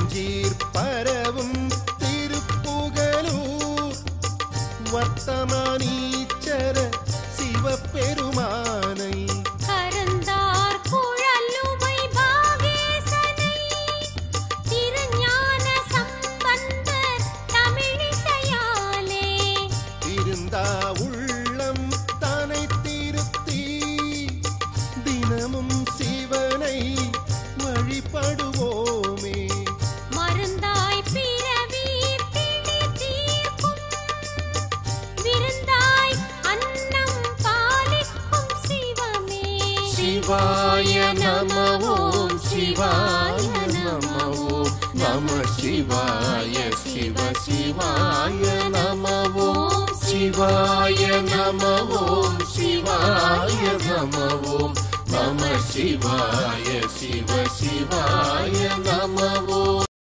செஞ்சீர் பரவும் திருப்புகலூர் வர்த்தமானீச்சர சிவபெருமானை உள்ளம் தானை திருத்தி தினமும் சிவனை வழிபடுவோமே. மருந்தாய் பிறவி பிணி தீர்க்கும் விருந்தாய் அன்னம் பாலிக்கும் சிவமே. சிவாய நம ஓம் சிவாய நம ஓம் நம சிவாய சிவ சிவாய நம ஓம் சிவாய நம ஓம் சிவாய நம ஓம் நம சிவாய சிவ சிவாய நம